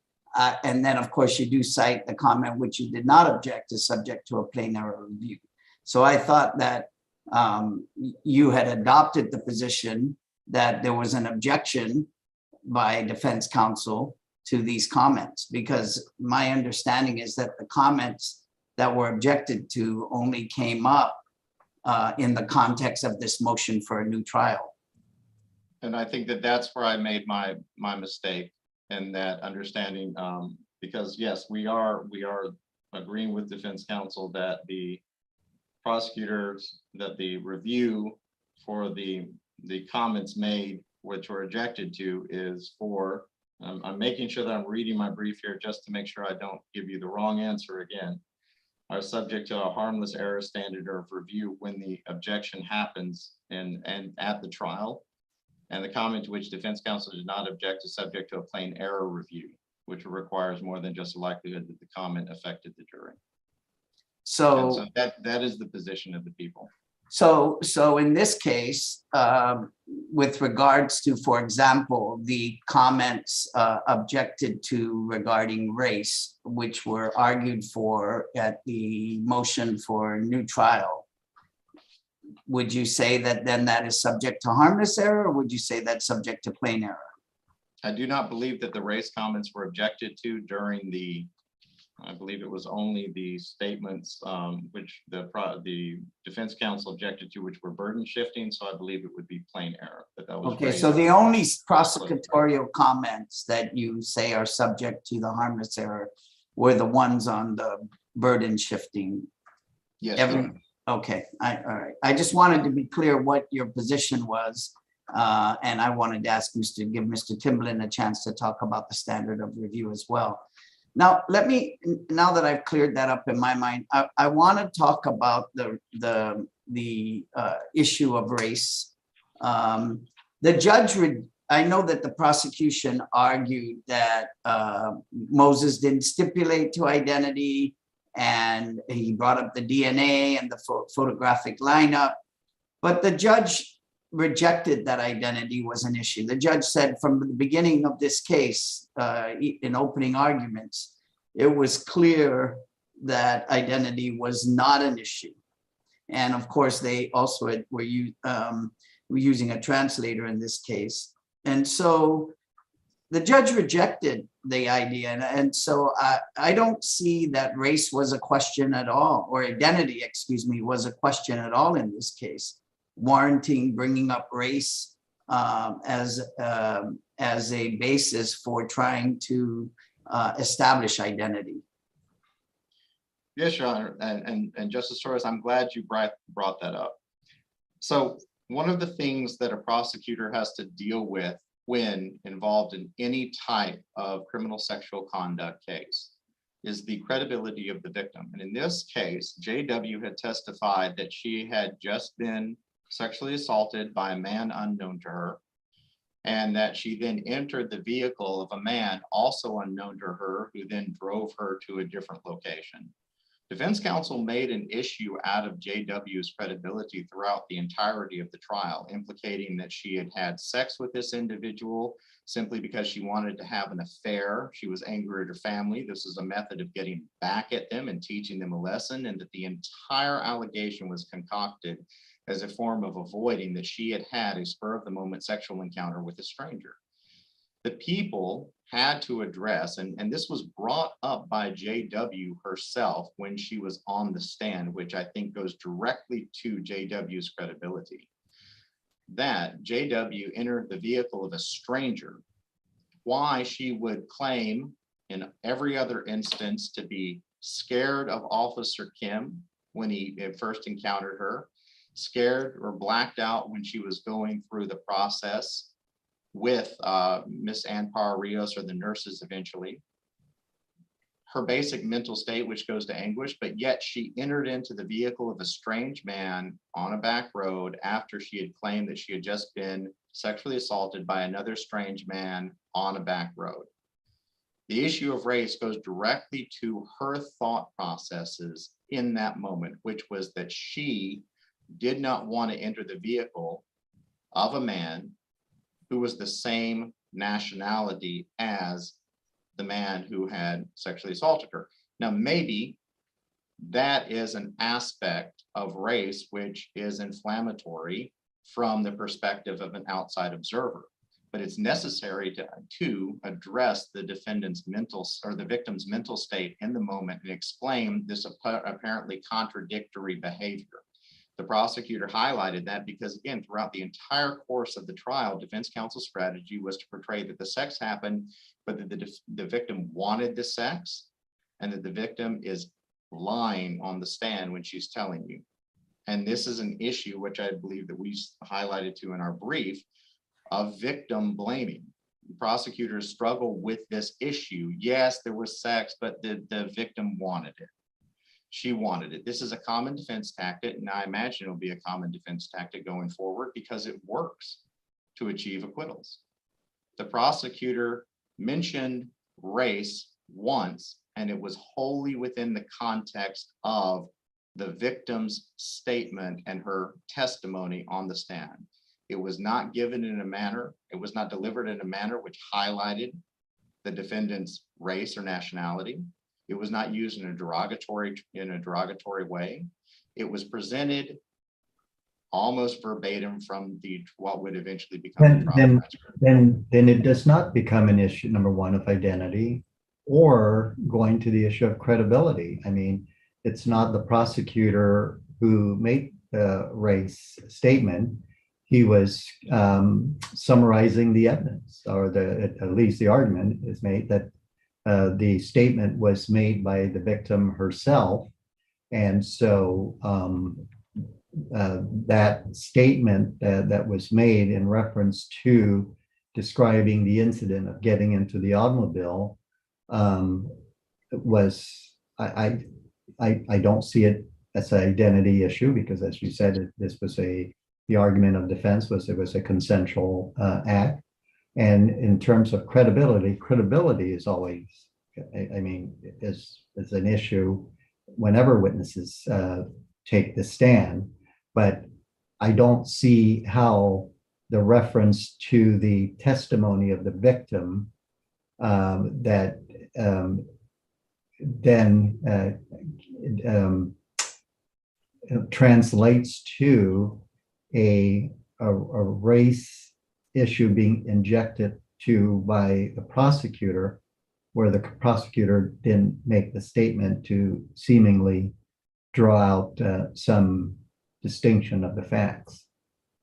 and then of course you do cite the comment which you did not object is subject to a plain error review. So I thought that you had adopted the position that there was an objection by defense counsel to these comments, because my understanding is that the comments that were objected to only came up in the context of this motion for a new trial. And I think that that's where I made my mistake in that understanding, because yes, we are agreeing with defense counsel that the prosecutors, that the review for the comments made, which were objected to, is for, I'm making sure that I'm reading my brief here just to make sure I don't give you the wrong answer again, are subject to a harmless error standard of review when the objection happens and at the trial. And the comment to which defense counsel did not object is subject to a plain error review, which requires more than just a likelihood that the comment affected the jury. So that is the position of the people. So in this case, with regards to, for example, the comments objected to regarding race, which were argued for at the motion for a new trial, would you say that then that is subject to harmless error, or would you say that's subject to plain error? I do not believe that the race comments were objected to during the, I believe it was only the statements which the defense counsel objected to, which were burden shifting. So I believe it would be plain error. That was okay, so the only prosecutorial comments that you say are subject to the harmless error were the ones on the burden shifting. Yes. Okay, all right. I just wanted to be clear what your position was. And I wanted to ask give Mr. Timblin a chance to talk about the standard of review as well. Now, now that I've cleared that up in my mind, I want to talk about the issue of race. The judge I know that the prosecution argued that Moses didn't stipulate to identity, and he brought up the DNA and the photographic lineup, but the judge rejected that identity was an issue. The judge said from the beginning of this case, in opening arguments, it was clear that identity was not an issue. And of course, they also were using a translator in this case. And so the judge rejected the idea. And so I don't see that race was a question at all, or identity, excuse me, was a question at all in this case, warranting bringing up race as a basis for trying to establish identity. Yes, Your Honor, and Justice Torres, I'm glad you brought that up. So one of the things that a prosecutor has to deal with when involved in any type of criminal sexual conduct case is the credibility of the victim. And in this case, JW had testified that she had just been sexually assaulted by a man unknown to her, and that she then entered the vehicle of a man also unknown to her, who then drove her to a different location. Defense counsel made an issue out of JW's credibility throughout the entirety of the trial, implicating that she had had sex with this individual simply because she wanted to have an affair. She was angry at her family. This is a method of getting back at them and teaching them a lesson, and that the entire allegation was concocted as a form of avoiding that she had had a spur of the moment sexual encounter with a stranger. The people had to address, and this was brought up by JW herself when she was on the stand, which I think goes directly to JW's credibility, that JW entered the vehicle of a stranger. Why she would claim in every other instance to be scared of Officer Kim when he first encountered her, scared or blacked out when she was going through the process with Miss Ann Parra-Rios or the nurses eventually. Her basic mental state, which goes to anguish, but yet she entered into the vehicle of a strange man on a back road after she had claimed that she had just been sexually assaulted by another strange man on a back road. The issue of race goes directly to her thought processes in that moment, which was that she did not want to enter the vehicle of a man who was the same nationality as the man who had sexually assaulted her. Now, maybe that is an aspect of race which is inflammatory from the perspective of an outside observer, but it's necessary to address the defendant's mental or the victim's mental state in the moment and explain this apparently contradictory behavior. The prosecutor highlighted that because, again, throughout the entire course of the trial, defense counsel's strategy was to portray that the sex happened, but that the victim wanted the sex, and that the victim is lying on the stand when she's telling you. And this is an issue which I believe that we highlighted to in our brief of victim blaming. Prosecutors struggle with this issue. Yes, there was sex, but the victim wanted it. She wanted it. This is a common defense tactic, and I imagine it'll be a common defense tactic going forward because it works to achieve acquittals. The prosecutor mentioned race once, and it was wholly within the context of the victim's statement and her testimony on the stand. It was not given in a manner, it was not delivered in a manner which highlighted the defendant's race or nationality. It was not used in a derogatory way. It was presented almost verbatim from what would eventually become the trial transcript. Then it does not become an issue, number one, of identity or going to the issue of credibility. I mean, it's not the prosecutor who made the race statement. He was summarizing the evidence, or at least the argument is made that the statement was made by the victim herself. And so that statement that was made in reference to describing the incident of getting into the automobile was, I don't see it as an identity issue, because as you said, this was the argument of defense was it was a consensual act. And in terms of credibility is always, I mean, is an issue whenever witnesses take the stand. But I don't see how the reference to the testimony of the victim that then translates to a race issue being injected to by the prosecutor, where the prosecutor didn't make the statement to seemingly draw out some distinction of the facts.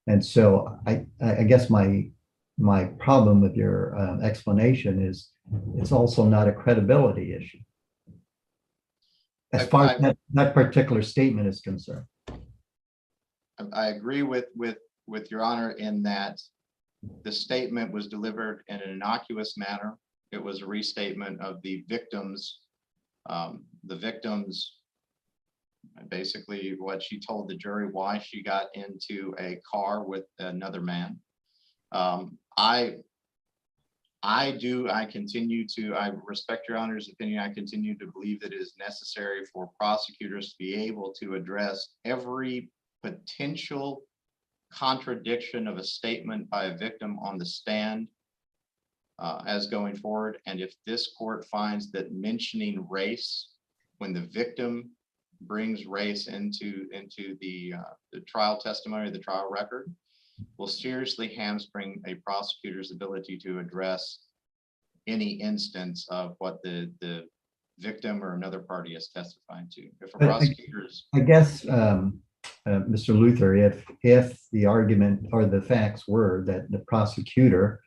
And so I guess my problem with your explanation is it's also not a credibility issue, as far as that particular statement is concerned. I agree with Your Honor in that the statement was delivered in an innocuous manner. It was a restatement of the victims, basically what she told the jury, why she got into a car with another man. I respect Your Honor's opinion. I continue to believe that it is necessary for prosecutors to be able to address every potential contradiction of a statement by a victim on the stand as going forward. And if this court finds that mentioning race when the victim brings race into the trial testimony, the trial record, will seriously hamstring a prosecutor's ability to address any instance of what the victim or another party is testifying to. If a prosecutor's, I guess, Mr. Luther, if the argument or the facts were that the prosecutor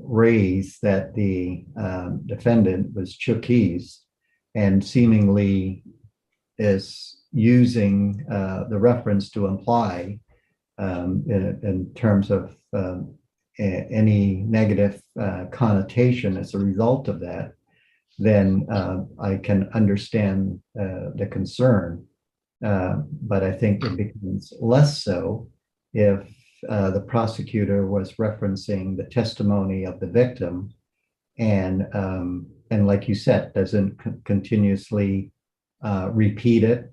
raised that the defendant was Chukis and seemingly is using the reference to imply in terms of any negative connotation as a result of that, then I can understand the concern. But I think it becomes less so if the prosecutor was referencing the testimony of the victim and like you said, doesn't continuously repeat it,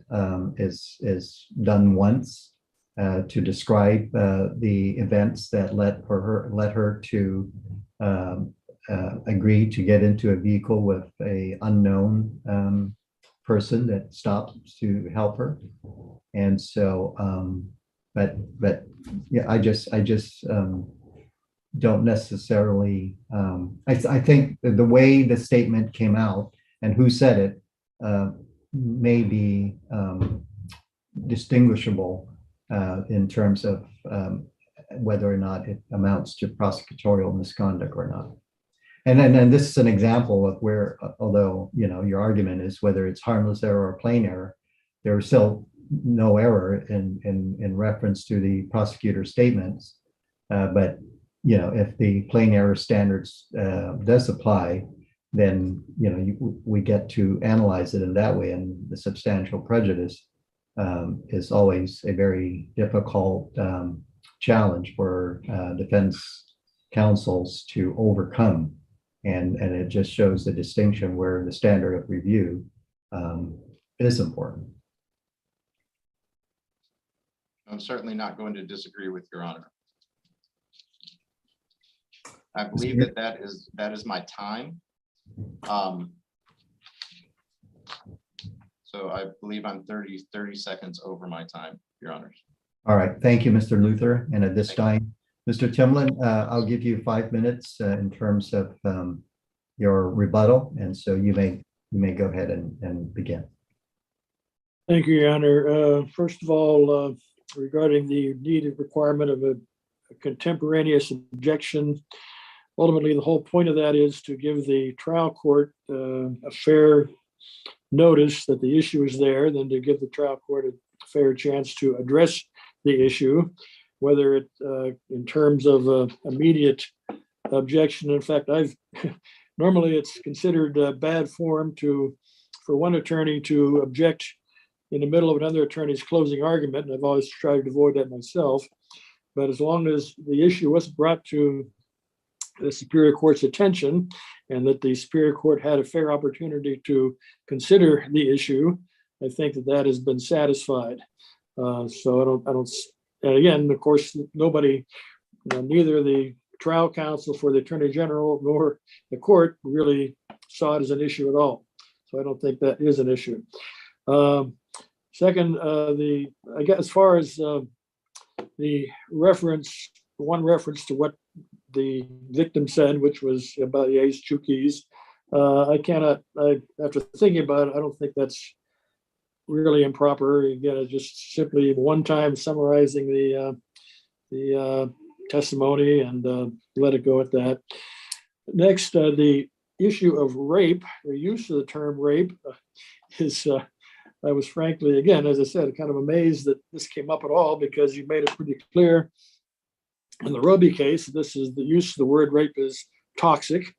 is done once to describe the events that led her to agree to get into a vehicle with a unknown person that stopped to help her. And so, but yeah, I just don't necessarily, I think the way the statement came out and who said it may be distinguishable in terms of whether or not it amounts to prosecutorial misconduct or not. And then this is an example of where, although your argument is whether it's harmless error or plain error, there was still no error in reference to the prosecutor's statements. But if the plain error standards does apply, then we get to analyze it in that way, and the substantial prejudice is always a very difficult challenge for defense counsels to overcome. And it just shows the distinction where the standard of review is important. I'm certainly not going to disagree with Your Honor. I believe that is my time. So I believe I'm 30 seconds over my time, Your Honors. All right, thank you, Mr. Luther. And at this time, Mr. Timlin, I'll give you 5 minutes in terms of your rebuttal. And so you may go ahead and begin. Thank you, Your Honor. First of all, regarding the needed requirement of a contemporaneous objection, ultimately the whole point of that is to give the trial court a fair notice that the issue is there, then to give the trial court a fair chance to address the issue, whether it in terms of immediate objection. In fact, normally it's considered bad form for one attorney to object in the middle of another attorney's closing argument, and I've always tried to avoid that myself. But as long as the issue was brought to the Superior Court's attention and that the Superior Court had a fair opportunity to consider the issue, I think that has been satisfied. So I don't And again, of course, nobody, neither the trial counsel for the Attorney General nor the court really saw it as an issue at all. So I don't think that is an issue. Second, I guess as far as the reference, one reference to what the victim said, which was about the Ace Chukis, after thinking about it, I don't think that's really improper. Again, it's just simply one time summarizing the testimony and let it go at that. Next, the issue of rape, or use of the term rape, is I was frankly, again, as I said, kind of amazed that this came up at all, because you made it pretty clear in the Roby case, this is the use of the word rape is toxic,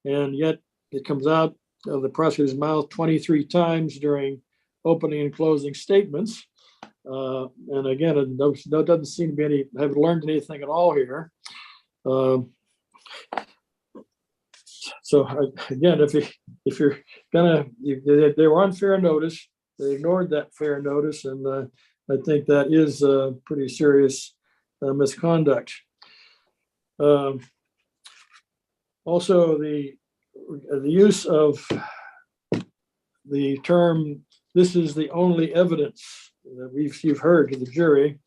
and yet it comes out of the prosecutor's mouth 23 times during opening and closing statements. And again, it doesn't seem to be any, I haven't learned anything at all here. So again, if you're gonna, they were on fair notice, they ignored that fair notice, and I think that is pretty serious misconduct. Also, the use of the term, this is the only evidence that you've heard to the jury.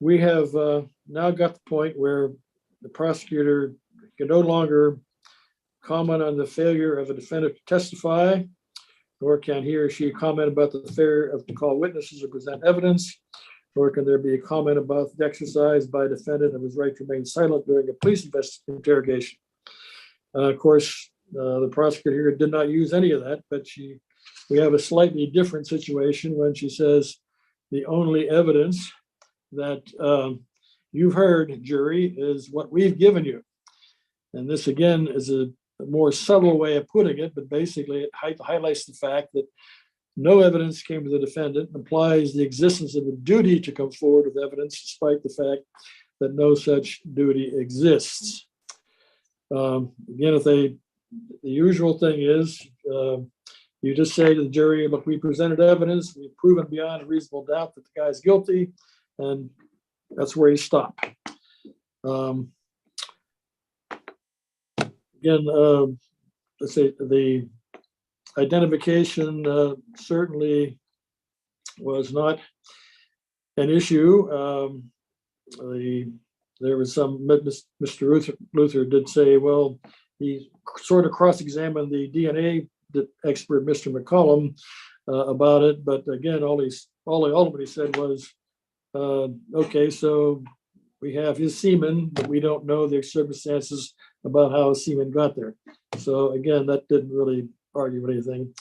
We have now got the point where the prosecutor can no longer comment on the failure of a defendant to testify, nor can he or she comment about the failure to call witnesses or present evidence, nor can there be a comment about the exercise by a defendant of his right to remain silent during a police interrogation. Of course, the prosecutor here did not use any of that, but we have a slightly different situation when she says the only evidence that you've heard, jury, is what we've given you. And this, again, is a more subtle way of putting it, but basically it highlights the fact that no evidence came to the defendant, implies the existence of a duty to come forward with evidence, despite the fact that no such duty exists. Again, the usual thing is, you just say to the jury, look, we presented evidence, we've proven beyond a reasonable doubt that the guy's guilty, and that's where you stop. Again, let's say the identification certainly was not an issue. There was some, Mr. Luther did say, well, he sort of cross-examined the DNA expert, Mr. McCollum, about it. But again, all he ultimately said was, okay, so we have his semen, but we don't know the circumstances about how his semen got there. So again, that didn't really argue anything.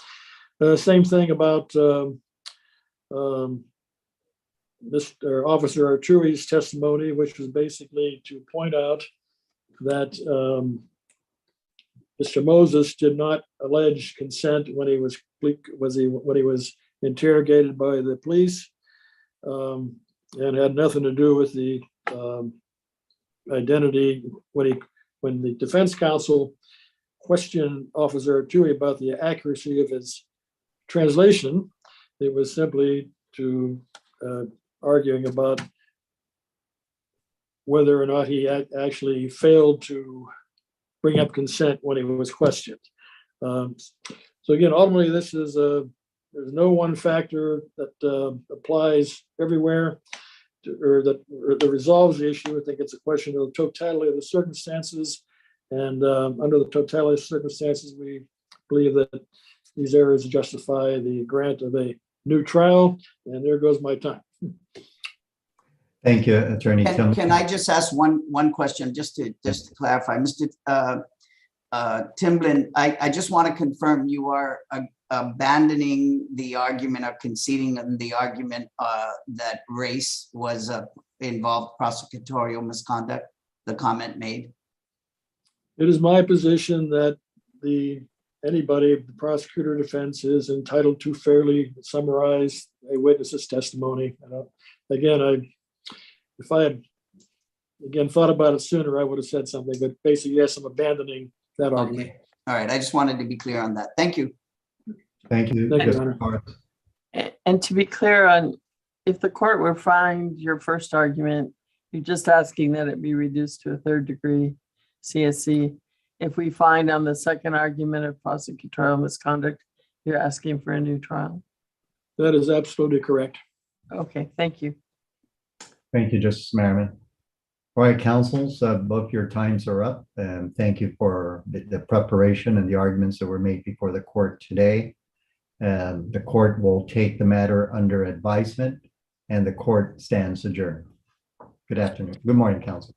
Same thing about Mr. Officer Arturi's testimony, which was basically to point out that Mr. Moses did not allege consent when he was interrogated by the police, and had nothing to do with the identity. When the defense counsel questioned Officer Arturi about the accuracy of his translation, it was simply to arguing about whether or not he actually failed to bring up consent when he was questioned. So again, ultimately, this is there's no one factor that applies everywhere or that resolves the issue. I think it's a question of the totality of the circumstances, and under the totality of circumstances, we believe that these errors justify the grant of a new trial. And there goes my time. Thank you, Attorney Tillman. Can I just ask one question, just to clarify, Mr. Timblin? I just want to confirm you are abandoning the argument or conceding in the argument that race was involved prosecutorial misconduct, the comment made. It is my position that anybody, the prosecutor or defense, is entitled to fairly summarize a witness's testimony. If I had thought about it sooner, I would have said something, but basically, yes, I'm abandoning that argument. Okay. All right. I just wanted to be clear on that. Thank you. Thank you. Thank you, Justice Honor. Barnes. And to be clear on if the court were find your first argument, you're just asking that it be reduced to a 3rd degree CSC. If we find on the second argument of prosecutorial misconduct, you're asking for a new trial. That is absolutely correct. Okay, thank you. Thank you, Justice Merriman. All right, counsels, both your times are up, and thank you for the preparation and the arguments that were made before the court today. The court will take the matter under advisement, and the court stands adjourned. Good afternoon. Good morning, counsel.